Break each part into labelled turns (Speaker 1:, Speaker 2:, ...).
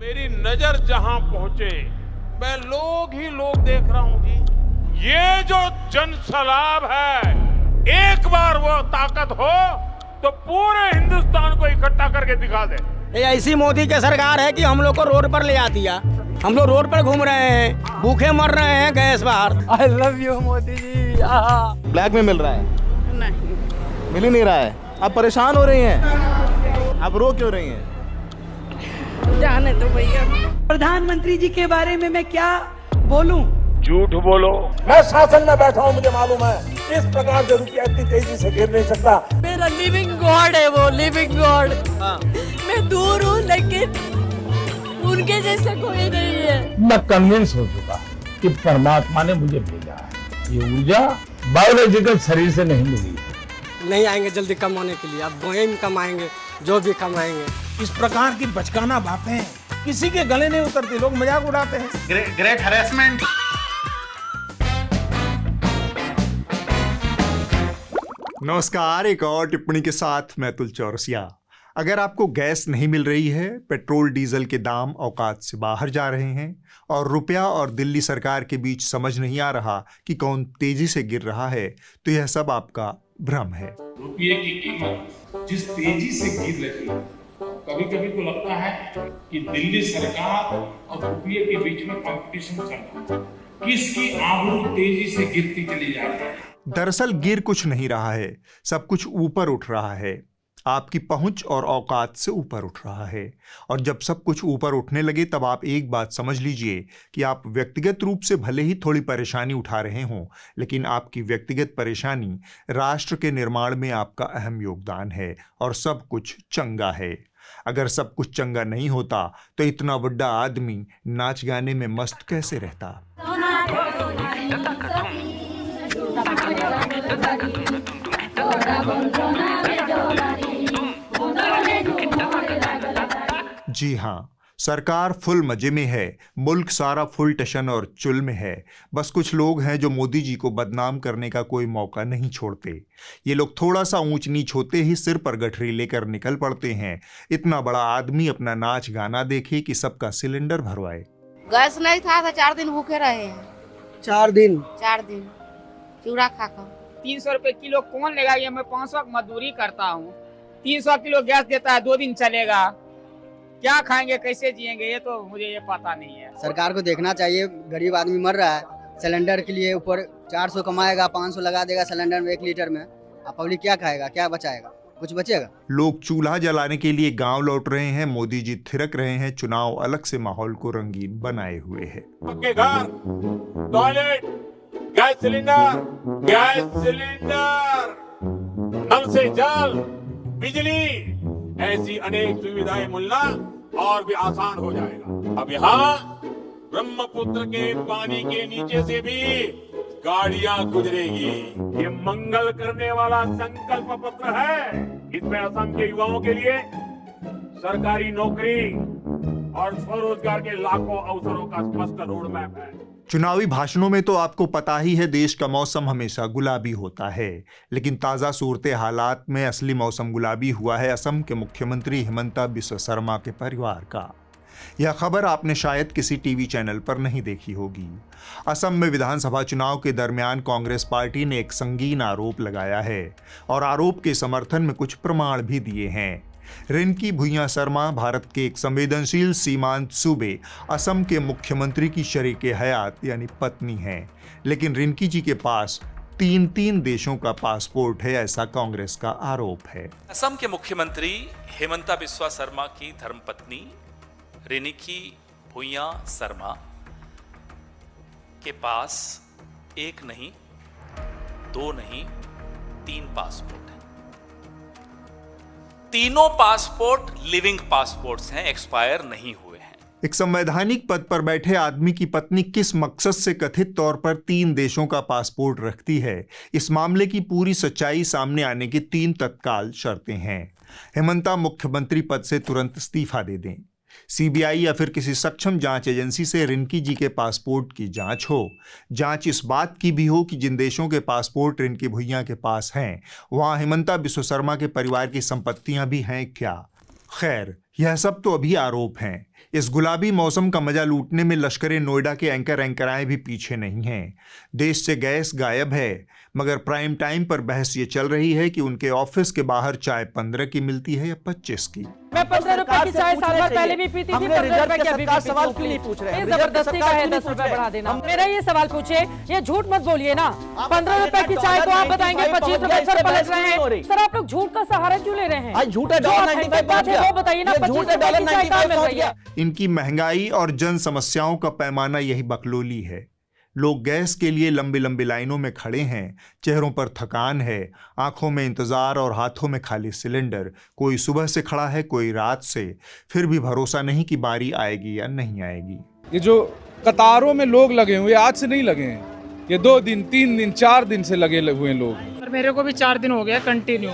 Speaker 1: मेरी नजर जहां पहुंचे मैं लोग ही लोग देख रहा हूं जी। ये जो जन सैलाब है, एक बार वो ताकत हो तो पूरे हिंदुस्तान को इकट्ठा करके दिखा दे।
Speaker 2: ये ऐसी मोदी की सरकार है कि हम लोग को रोड पर ले आती है। हम लोग रोड पर घूम रहे हैं, भूखे मर रहे हैं गैस बाहर। I love you Modi ji.
Speaker 3: Black में मिल रहा है?
Speaker 4: नहीं,
Speaker 3: मिल ही नहीं रहा है। आप परेशान हो रही हैं? आप रो क्यों रही हैं?
Speaker 4: जाने दो भैया।
Speaker 5: प्रधानमंत्री जी के बारे में मैं क्या बोलूं?
Speaker 1: झूठ बोलो।
Speaker 6: मैं शासन में बैठा हूं, मुझे मालूम है इस प्रकार से रुपया इतनी तेजी से गिर नहीं सकता।
Speaker 4: मेरा लिविंग गॉड है वो, लिविंग गॉड। मैं दूर हूँ लेकिन उनके जैसा कोई नहीं है।
Speaker 7: मैं कन्विंस हो चुका कि परमात्मा ने मुझे भेजा है। ये ऊर्जा बायोलॉजिकल शरीर से नहीं मिली है।
Speaker 2: नहीं आएंगे जल्दी कमाने के लिए, अब वहीं कमाएंगे जो भी कमाएंगे।
Speaker 3: इस प्रकार की बचकाना बातें किसी के गले नहीं उतरती, लोग मजाक उड़ाते हैं।
Speaker 8: Great harassment.
Speaker 9: नमस्कार, एक और टिप्पणी के साथ मैं अतुल चौरसिया। अगर आपको गैस नहीं मिल रही है, पेट्रोल डीजल के दाम औकात से बाहर जा रहे हैं और रुपया और दिल्ली सरकार के बीच समझ नहीं आ रहा कि कौन तेजी से गिर रहा है, तो यह सब आपका भ्रम है।
Speaker 10: रुपये की कीमत जिस तेजी से गिर रही है, कभी कभी तो लगता है कि दिल्ली सरकार और रुपये के बीच में कंपटीशन चल रहा है, किसकी आबरू तेजी से गिरती चली जा रही है।
Speaker 9: दरअसल गिर कुछ नहीं रहा है, सब कुछ ऊपर उठ रहा है। आपकी पहुंच और औकात से ऊपर उठ रहा है। और जब सब कुछ ऊपर उठने लगे तब आप एक बात समझ लीजिए कि आप व्यक्तिगत रूप से भले ही थोड़ी परेशानी उठा रहे हों, लेकिन आपकी व्यक्तिगत परेशानी राष्ट्र के निर्माण में आपका अहम योगदान है और सब कुछ चंगा है। अगर सब कुछ चंगा नहीं होता तो इतना बड़ा आदमी नाच गाने में मस्त कैसे रहता। जी हाँ, सरकार फुल मजे में है, मुल्क सारा फुल टशन और चुल में है। बस कुछ लोग हैं जो मोदी जी को बदनाम करने का कोई मौका नहीं छोड़ते। ये लोग थोड़ा सा ऊंच नीच होते ही सिर पर गठरी लेकर निकल पड़ते हैं। इतना बड़ा आदमी अपना नाच गाना देखे कि सबका सिलेंडर भरवाए।
Speaker 11: गैस नहीं था तो 4 दिन भूखे रहे हैं।
Speaker 2: 4 दिन
Speaker 11: चूड़ा खाकर।
Speaker 5: 300 रुपए किलो कौन लेगा? ये मैं 500 मजदूरी करता हूँ। 300 किलो गैस देता है, 2 दिन चलेगा। क्या खाएंगे, कैसे जिएंगे, ये तो मुझे ये पता नहीं है।
Speaker 2: सरकार को देखना चाहिए, गरीब आदमी मर रहा है। सिलेंडर के लिए ऊपर 400 कमाएगा, 500 लगा देगा सिलेंडर में 1 लीटर में। अब पब्लिक क्या खाएगा, क्या बचाएगा? कुछ बचेगा?
Speaker 9: लोग चूल्हा जलाने के लिए गांव लौट रहे हैं। मोदी जी थिरक रहे हैं। चुनाव अलग से माहौल को रंगीन बनाए हुए है।
Speaker 1: आपके घर, टॉयलेट, गैस सिलेंडर, नल से जल, बिजली, ऐसी अनेक सुविधाएं मिलना और भी आसान हो जाएगा। अब यहाँ ब्रह्मपुत्र के पानी के नीचे से भी गाड़ियां गुजरेगी। ये मंगल करने वाला संकल्प पत्र है। इसमें असम के युवाओं के लिए सरकारी नौकरी और स्वरोजगार के लाखों अवसरों का स्पष्ट रोड मैप है।
Speaker 9: चुनावी भाषणों में तो आपको पता ही है, देश का मौसम हमेशा गुलाबी होता है, लेकिन ताज़ा सूरत हालात में असली मौसम गुलाबी हुआ है असम के मुख्यमंत्री हिमंता बिस्वा शर्मा के परिवार का। यह खबर आपने शायद किसी टीवी चैनल पर नहीं देखी होगी। असम में विधानसभा चुनाव के दरमियान कांग्रेस पार्टी ने एक संगीन आरोप लगाया है और आरोप के समर्थन में कुछ प्रमाण भी दिए हैं। रिंकी भुइयां शर्मा भारत के एक संवेदनशील सीमांत सूबे असम के मुख्यमंत्री की शरीके हयात यानी पत्नी हैं, लेकिन रिंकी जी के पास 3 देशों का पासपोर्ट है, ऐसा कांग्रेस का आरोप है।
Speaker 12: असम के मुख्यमंत्री हिमंता बिस्वा शर्मा की धर्मपत्नी रिंकी भुइयां शर्मा के पास 1 नहीं, 2 नहीं, 3 पासपोर्ट हैं। तीनों पासपोर्ट लिविंग पासपोर्ट्स हैं, एक्सपायर नहीं हुए हैं।
Speaker 9: एक संवैधानिक पद पर बैठे आदमी की पत्नी किस मकसद से कथित तौर पर 3 देशों का पासपोर्ट रखती है, इस मामले की पूरी सच्चाई सामने आने की 3 तत्काल शर्तें हैं। हिमंता मुख्यमंत्री पद से तुरंत इस्तीफा दे दें, सीबीआई या फिर किसी सक्षम जांच एजेंसी से रिंकी जी के पासपोर्ट की जांच हो। जांच इस बात की भी हो कि जिन देशों के पासपोर्ट रिंकी भुइयां के पास हैं, वहां हिमंता बिस्वा शर्मा के परिवार की संपत्तियां भी हैं क्या। खैर, यह सब तो अभी आरोप हैं। इस गुलाबी मौसम का मजा लूटने में लश्कर नोएडा के एंकराएं भी पीछे नहीं हैं। देश से गैस गायब है, मगर प्राइम टाइम पर बहस ये चल रही है कि उनके ऑफिस के बाहर चाय 15 की मिलती है या 25 की।
Speaker 4: मैं 15 रुपए की चाय साल भर पहले भी पीती थी, 15 रुपए की अभी भी सवाल क्यों नहीं पूछ रहे हैं? जबरदस्ती का है 10 रुपए बढ़ा देना। मेरा ये सवाल पूछे, ये झूठ मत बोलिए ना। 15 रुपए की चाय को आप बताएंगे 25 रुपए सर पलट रहे हैं। सर आप लोग झूठ का सहारा क्यों ले रहे हैं? झूठ है वो बताइए ना, 25 रुपए की चाय कहाँ मिल रही है?
Speaker 9: इनकी महंगाई और जन समस्याओं का पैमाना यही बकलोली है। लोग गैस के लिए लंबी लंबी लाइनों में खड़े हैं, चेहरों पर थकान है, आंखों में इंतजार और हाथों में खाली सिलेंडर। कोई सुबह से खड़ा है, कोई रात से, फिर भी भरोसा नहीं कि बारी आएगी या नहीं आएगी।
Speaker 8: ये जो कतारों में लोग लगे हुए आज से नहीं लगे हैं, ये 2 दिन 3 दिन 4 दिन से लगे हुए लोग।
Speaker 5: मेरे को भी 4 दिन हो गए कंटिन्यू।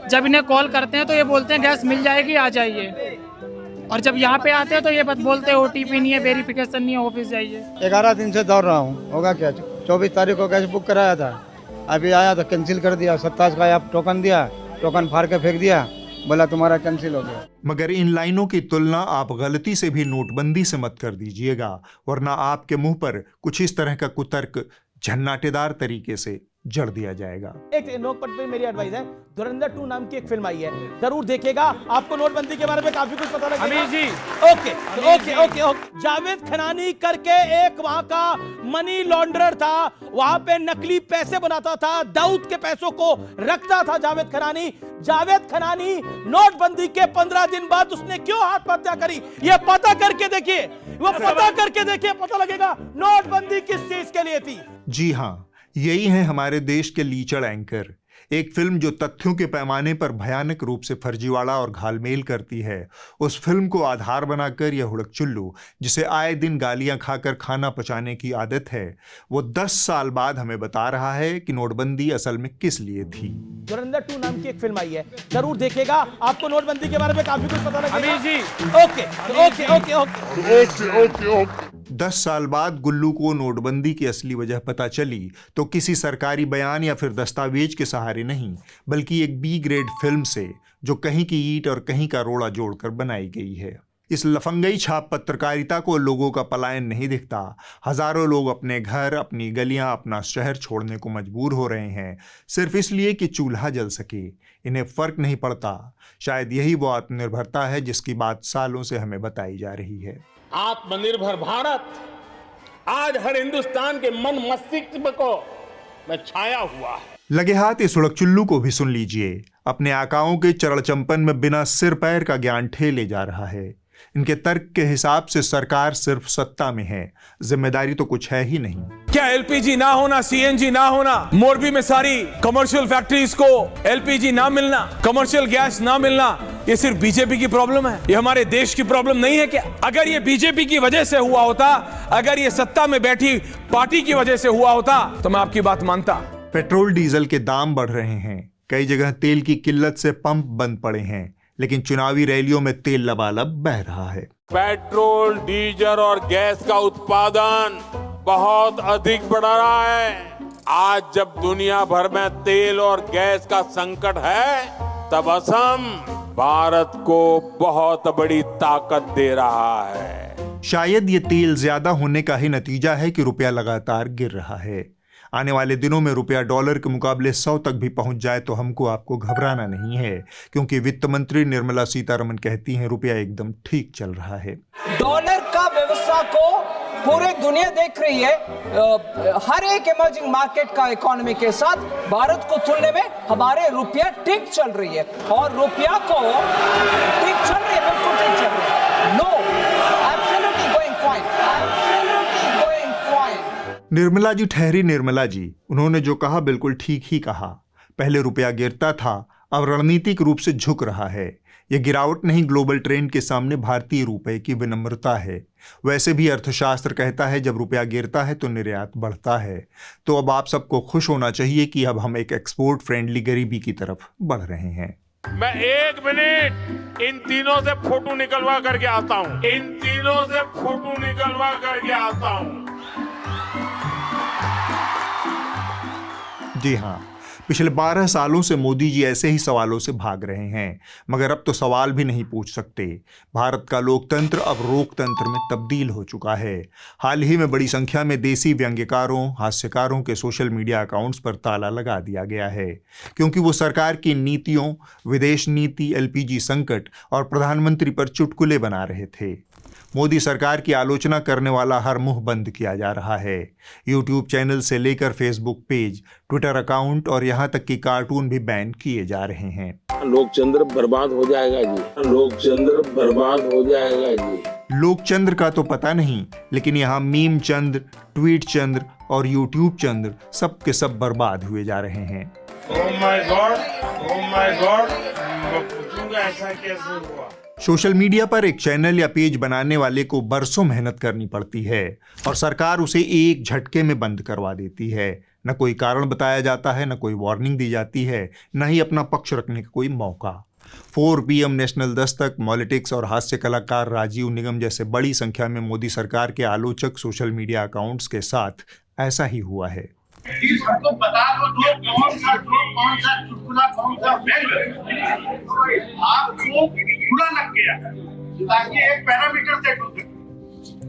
Speaker 5: जब इन्हें कॉल करते हैं तो ये बोलते हैं गैस मिल जाएगी, आ जाइए, और जब यहाँ पे आते हैं तो ये बस बोलते हैं OTP नहीं है, वेरिफिकेशन नहीं है, ऑफिस जाइए।
Speaker 2: 11 दिन से दौड़ रहा हूँ, होगा क्या? 24 तारीख को गैस बुक कराया था, अभी आया तो कैंसिल कर दिया। 27 का आप टोकन दिया, टोकन फाड़ के फेंक दिया, बोला तुम्हारा कैंसिल हो गया।
Speaker 9: मगर इन लाइनों की तुलना आप गलती से भी नोटबंदी से मत कर दीजिएगा, वरना आपके मुंह पर कुछ इस तरह का कुतर्क झन्नाटेदार तरीके से जड़ दिया जाएगा।
Speaker 3: एक नोटपट पे मेरी एडवाइस है, धुरंधर 2 नाम की एक फिल्म आई है, जरूर देखिएगा, आपको नोटबंदी के बारे में काफी कुछ पता लगेगा।
Speaker 5: अमीर जी,
Speaker 3: ओके। जावेद खनानी करके एक वहां का मनी लॉन्ड्रर था, वहां पे नकली पैसे बनाता था, दाऊद के पैसों को रखता था जावेद खनानी। नोटबंदी के 15 दिन बाद उसने क्यों आत्महत्या करी, ये पता करके देखिए, पता लगेगा नोटबंदी किस चीज के लिए थी।
Speaker 9: जी हाँ, यही है हमारे देश के लीचड़ एंकर। एक फिल्म जो तथ्यों के पैमाने पर भयानक रूप से फर्जीवाड़ा और घालमेल करती है, उस फिल्म को आधार बनाकर यह हुड़क चुल्लू, जिसे आए दिन गालियां खाकर खाना पचाने की आदत है, वो 10 साल बाद हमें बता रहा है कि नोटबंदी असल में किस लिए थी।
Speaker 3: धुरंधर 2 नाम की एक फिल्म आई है, जरूर देखिएगा, आपको नोटबंदी के बारे में काफी कुछ पता लगेगा।
Speaker 5: अमीर जी,
Speaker 3: ओके।
Speaker 9: 10 साल बाद गुल्लू को नोटबंदी की असली वजह पता चली तो किसी सरकारी बयान या फिर दस्तावेज के सहारे नहीं, बल्कि एक B ग्रेड फिल्म से, जो कहीं की ईंट और कहीं का रोड़ा जोड़कर बनाई गई है। इस लफंगई छाप पत्रकारिता को लोगों का पलायन नहीं दिखता। हजारों लोग अपने घर, अपनी गलियां, अपना शहर छोड़ने को मजबूर हो रहे हैं, सिर्फ इसलिए कि चूल्हा जल सके। इन्हें फर्क नहीं पड़ता। शायद यही वो आत्मनिर्भरता है जिसकी बात सालों से हमें बताई जा रही है।
Speaker 1: आत्मनिर्भर भारत आज हर हिंदुस्तान के मन मस्तिष्क को में छाया हुआ है।
Speaker 9: लगे हाथ इस उड़क चुल्लू को भी सुन लीजिए। अपने आकाओं के चरण चंपन में बिना सिर पैर का ज्ञान ठेले जा रहा है। इनके तर्क के हिसाब से सरकार सिर्फ सत्ता में है, जिम्मेदारी तो कुछ है ही नहीं।
Speaker 10: क्या LPG ना होना, CNG ना होना, मोरबी में सारी कमर्शियल फैक्ट्रीज को LPG ना मिलना, कमर्शियल गैस ना मिलना, ये सिर्फ बीजेपी की प्रॉब्लम है? ये हमारे देश की प्रॉब्लम नहीं है क्या? अगर ये बीजेपी की वजह से हुआ होता, अगर ये सत्ता में बैठी पार्टी की वजह से हुआ होता, तो मैं आपकी बात मानता।
Speaker 9: पेट्रोल डीजल के दाम बढ़ रहे हैं, कई जगह तेल की किल्लत से पंप बंद पड़े हैं, लेकिन चुनावी रैलियों में तेल लबालब बह रहा है।
Speaker 1: पेट्रोल, डीजल और गैस का उत्पादन बहुत अधिक बढ़ रहा है। आज जब दुनिया भर में तेल और गैस का संकट है, तब असम भारत को बहुत बड़ी ताकत दे रहा है।
Speaker 9: शायद ये तेल ज्यादा होने का ही नतीजा है कि रुपया लगातार गिर रहा है। आने वाले दिनों में रुपया डॉलर के मुकाबले 100 तक भी पहुंच जाए तो हमको आपको घबराना नहीं है, क्योंकि वित्त मंत्री निर्मला सीतारमण कहती हैं रुपया एकदम ठीक चल रहा है।
Speaker 13: डॉलर का व्यवस्था को पूरी दुनिया देख रही है। हर एक इमर्जिंग मार्केट का इकोनॉमी के साथ भारत को तुलने में हमारे रुपया ठीक चल रही है, और रुपया को ठीक चल रही है, बिल्कुल ठीक चल रही है। No, absolutely going fine, absolutely going fine.
Speaker 9: Nirmala ji ठहरी निर्मला जी, उन्होंने जो कहा बिल्कुल ठीक ही कहा। पहले रुपया गिरता था, अब रणनीतिक रूप से झुक रहा है। यह गिरावट नहीं, ग्लोबल ट्रेंड के सामने भारतीय रुपए की विनम्रता है। वैसे भी अर्थशास्त्र कहता है जब रुपया गिरता है तो निर्यात बढ़ता है। तो अब आप सबको खुश होना चाहिए कि अब हम एक एक्सपोर्ट फ्रेंडली गरीबी की तरफ बढ़ रहे हैं।
Speaker 1: मैं 1 मिनट इन तीनों से फोटो निकलवा करके आता हूँ।
Speaker 9: जी हाँ, पिछले 12 सालों से मोदी जी ऐसे ही सवालों से भाग रहे हैं, मगर अब तो सवाल भी नहीं पूछ सकते। भारत का लोकतंत्र अब रोकतंत्र में तब्दील हो चुका है। हाल ही में बड़ी संख्या में देसी व्यंग्यकारों, हास्यकारों के सोशल मीडिया अकाउंट्स पर ताला लगा दिया गया है, क्योंकि वो सरकार की नीतियों, विदेश नीति, LPG संकट और प्रधानमंत्री पर चुटकुले बना रहे थे। मोदी सरकार की आलोचना करने वाला हर मुंह बंद किया जा रहा है। YouTube चैनल से लेकर Facebook पेज, ट्विटर अकाउंट और यहाँ तक कि कार्टून भी बैन किए जा रहे हैं।
Speaker 6: लोकचंद्र बर्बाद हो जाएगा जी, लोकचंद्र बर्बाद हो जाएगा जी।
Speaker 9: लोकचंद्र का तो पता नहीं, लेकिन यहाँ मीम चंद्र, ट्वीट चंद्र और YouTube चंद्र सब के सब बर्बाद हुए जा रहे हैं।
Speaker 6: ओह माय गॉड, मैं पूछूंगा ऐसा कैसे हुआ।
Speaker 9: सोशल मीडिया पर एक चैनल या पेज बनाने वाले को बरसों मेहनत करनी पड़ती है और सरकार उसे एक झटके में बंद करवा देती है। न कोई कारण बताया जाता है, न कोई वार्निंग दी जाती है, न ही अपना पक्ष रखने का कोई मौका। 4 PM, नेशनल दस्तक, पॉलिटिक्स और हास्य कलाकार राजीव निगम जैसे बड़ी संख्या में मोदी सरकार के आलोचक सोशल मीडिया अकाउंट्स के साथ ऐसा ही हुआ है।
Speaker 10: हमको बता दो कौन सा चुटकुला, कौन सा व्यंग आपको बुरा लग गया, ताकि एक पैरामीटर सेट हो सके।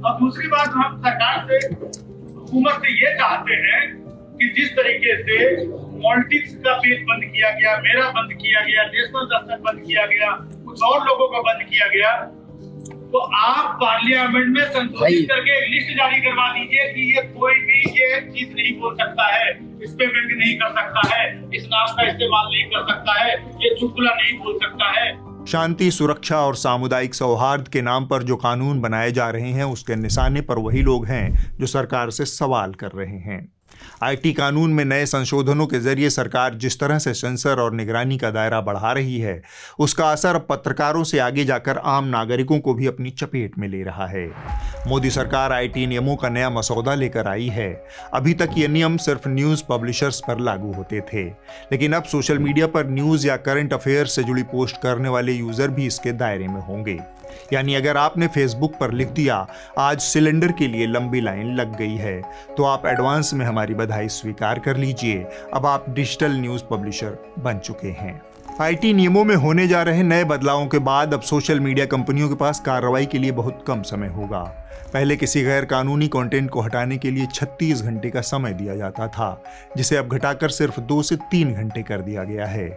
Speaker 10: और दूसरी बात, हम सरकार से, हुकूमत से ये चाहते हैं कि जिस तरीके से पॉलिटिक्स का पेज बंद किया गया, मेरा बंद किया गया, नेशनल दस्तक बंद किया गया, कुछ और लोगों का बंद किया गया, तो आप पार्लियामेंट में संशोधित करके एक लिस्ट जारी करवा दीजिए कि ये कोई भी ये चीज नहीं बोल सकता है, इस पे व्यंग नहीं कर सकता है, इस नाम का इस्तेमाल नहीं कर सकता है, ये चुटकुला नहीं बोल सकता है।
Speaker 9: शांति, सुरक्षा और सामुदायिक सौहार्द के नाम पर जो कानून बनाए जा रहे हैं, उसके निशाने पर वही लोग हैं जो सरकार से सवाल कर रहे हैं। IT कानून में नए संशोधनों के जरिए सरकार जिस तरह से सेंसर और निगरानी का दायरा बढ़ा रही है, उसका असर अब पत्रकारों से आगे जाकर आम नागरिकों को भी अपनी चपेट में ले रहा है। मोदी सरकार IT नियमों का नया मसौदा लेकर आई है। अभी तक ये नियम सिर्फ न्यूज़ पब्लिशर्स पर लागू होते थे, लेकिन अब सोशल मीडिया पर न्यूज़ या करंट अफेयर्स से जुड़ी पोस्ट करने वाले यूज़र भी इसके दायरे में होंगे। यानी अगर आपने फेसबुक पर लिख दिया आज सिलेंडर के लिए लंबी लाइन लग गई है, तो आप एडवांस में हमारी बधाई स्वीकार कर लीजिए, अब आप डिजिटल न्यूज़ पब्लिशर बन चुके हैं। IT नियमों में होने जा रहे नए बदलावों के बाद अब सोशल मीडिया कंपनियों के पास कार्रवाई के लिए बहुत कम समय होगा। पहले किसी गैर कानूनी कंटेंट को हटाने के लिए 36 घंटे का समय दिया जाता था, जिसे अब घटाकर सिर्फ 2 से 3 घंटे कर दिया गया है।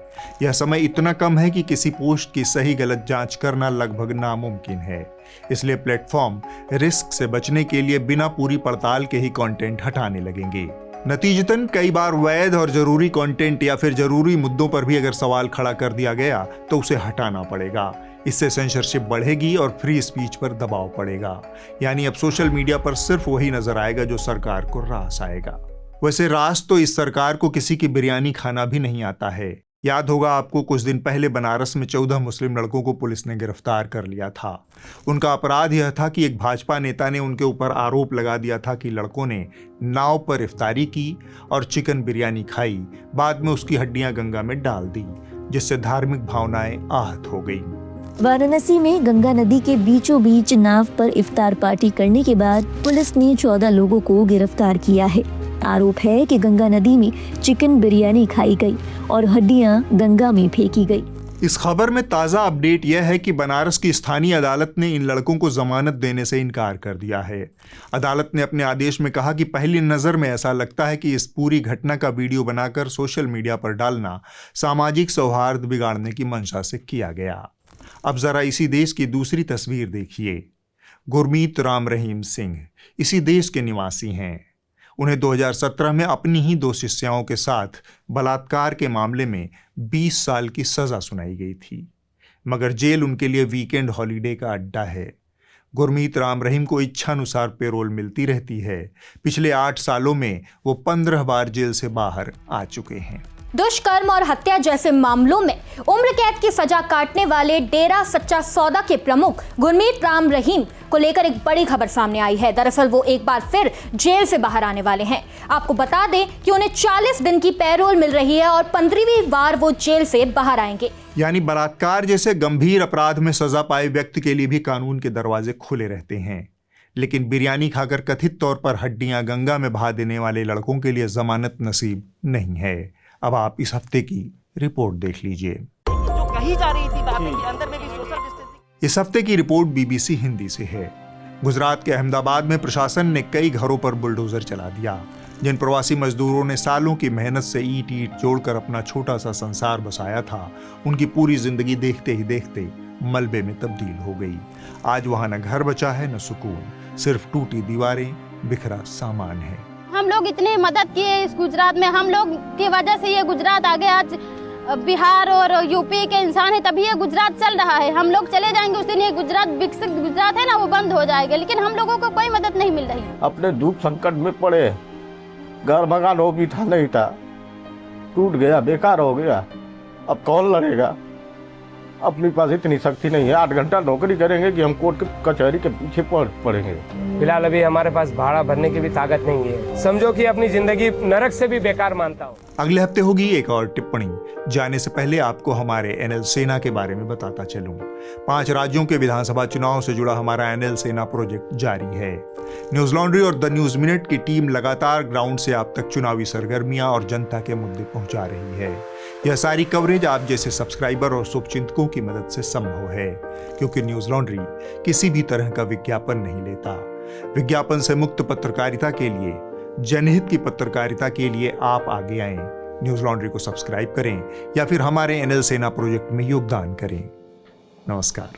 Speaker 9: यह समय इतना कम है कि किसी पोस्ट की सही गलत जांच करना लगभग नामुमकिन है। इसलिए प्लेटफॉर्म रिस्क से बचने के लिए बिना पूरी पड़ताल के ही कंटेंट हटाने लगेंगे। नतीजतन कई बार वैध और जरूरी कंटेंट या फिर जरूरी मुद्दों पर भी अगर सवाल खड़ा कर दिया गया तो उसे हटाना पड़ेगा। इससे सेंसरशिप बढ़ेगी और फ्री स्पीच पर दबाव पड़ेगा। यानी अब सोशल मीडिया पर सिर्फ वही नजर आएगा जो सरकार को रास आएगा। वैसे रास तो इस सरकार को किसी की बिरयानी खाना भी नहीं आता है। याद होगा आपको, कुछ दिन पहले बनारस में 14 मुस्लिम लड़कों को पुलिस ने गिरफ्तार कर लिया था। उनका अपराध यह था कि एक भाजपा नेता ने उनके ऊपर आरोप लगा दिया था कि लड़कों ने नाव पर इफ्तारी की और चिकन बिरयानी खाई, बाद में उसकी हड्डियां गंगा में डाल दी, जिससे धार्मिक भावनाएं आहत हो गई।
Speaker 14: वाराणसी में गंगा नदी के बीचों बीच नाव पर इफ्तार पार्टी करने के बाद पुलिस ने 14 लोगों को गिरफ्तार किया है। आरोप है कि गंगा नदी में चिकन बिरयानी खाई गई और हड्डियां गंगा में फेंकी गई।
Speaker 9: इस खबर में ताज़ा अपडेट यह है कि बनारस की स्थानीय अदालत ने इन लड़कों को जमानत देने से इनकार कर दिया है। अदालत ने अपने आदेश में कहा कि पहली नज़र में ऐसा लगता है कि इस पूरी घटना का वीडियो बनाकर सोशल मीडिया पर डालना सामाजिक सौहार्द बिगाड़ने की मंशा से किया गया। अब जरा इसी देश की दूसरी तस्वीर देखिए। गुरमीत राम रहीम सिंह इसी देश के निवासी हैं। उन्हें 2017 में अपनी ही 2 शिष्याओं के साथ बलात्कार के मामले में 20 साल की सज़ा सुनाई गई थी, मगर जेल उनके लिए वीकेंड हॉलीडे का अड्डा है। गुरमीत राम रहीम को इच्छानुसार पेरोल मिलती रहती है। पिछले 8 सालों में वो 15 बार जेल से बाहर आ चुके हैं।
Speaker 15: दुष्कर्म और हत्या जैसे मामलों में उम्र कैद की सजा काटने वाले डेरा सच्चा सौदा के प्रमुख गुरमीत राम रहीम को लेकर एक बड़ी खबर सामने आई है। दरअसल वो एक बार फिर जेल से बाहर आने वाले हैं। आपको बता दें कि उन्हें 40 दिन की पैरोल मिल रही है और 15वीं बार वो जेल से बाहर आएंगे।
Speaker 9: यानी बलात्कार जैसे गंभीर अपराध में सजा पाए व्यक्ति के लिए भी कानून के दरवाजे खुले रहते हैं, लेकिन बिरयानी खाकर कथित तौर पर हड्डियां गंगा में बहा देने वाले लड़कों के लिए जमानत नसीब नहीं है। अब आप इस हफ्ते की रिपोर्ट देख लीजिए।
Speaker 3: जो कही जा रही थी बातें कि अंदर में भी सोशल डिस्टेंसिंग।
Speaker 9: इस हफ्ते की रिपोर्ट बीबीसी हिंदी से है। गुजरात के अहमदाबाद में प्रशासन ने कई घरों पर बुलडोजर चला दिया। जिन प्रवासी मजदूरों ने सालों की मेहनत से ईंट जोड़कर अपना छोटा सा संसार बसाया था, उनकी पूरी जिंदगी देखते ही देखते मलबे में तब्दील हो गई। आज वहां न घर बचा है न सुकून, सिर्फ टूटी दीवारें, बिखरा सामान है।
Speaker 16: हम लोग इतने मदद किए इस गुजरात में, हम लोग की वजह से ये गुजरात आगे आज बिहार और यूपी के इंसान है तभी ये गुजरात चल रहा है। हम लोग चले जाएंगे उस दिन ये गुजरात विकसित गुजरात है ना वो बंद हो जाएगा, लेकिन हम लोगों को कोई मदद नहीं मिल रही।
Speaker 17: अपने दुख संकट में पड़े, घर मकान वो भी था नहीं था, टूट गया, बेकार हो गया, अब कौन लड़ेगा? अपने पास इतनी शक्ति नहीं है, 8 घंटा नौकरी करेंगे कि हम कोर्ट कचहरी के पीछे पड़ेंगे।
Speaker 18: फिलहाल अभी हमारे पास भाड़ा भरने की भी ताकत नहीं है, समझो कि अपनी जिंदगी नरक से भी बेकार मानता हूँ।
Speaker 9: अगले हफ्ते होगी एक और टिप्पणी। जाने से पहले आपको हमारे एनएल सेना के बारे में बताता चलूं। 5 राज्यों के विधानसभा चुनाव से जुड़ा हमारा एनएल सेना प्रोजेक्ट जारी है। न्यूज लॉन्ड्री और द न्यूज मिनट की टीम लगातार ग्राउंड से आप तक चुनावी सरगर्मियां और जनता के मुद्दे पहुंचा रही है। यह सारी कवरेज आप जैसे सब्सक्राइबर और शुभचिंतकों की मदद से संभव है, क्योंकि न्यूज लॉन्ड्री किसी भी तरह का विज्ञापन नहीं लेता। विज्ञापन से मुक्त पत्रकारिता के लिए, जनहित की पत्रकारिता के लिए आप आगे आएं, न्यूज लॉन्ड्री को सब्सक्राइब करें या फिर हमारे एनएल सेना प्रोजेक्ट में योगदान करें। नमस्कार।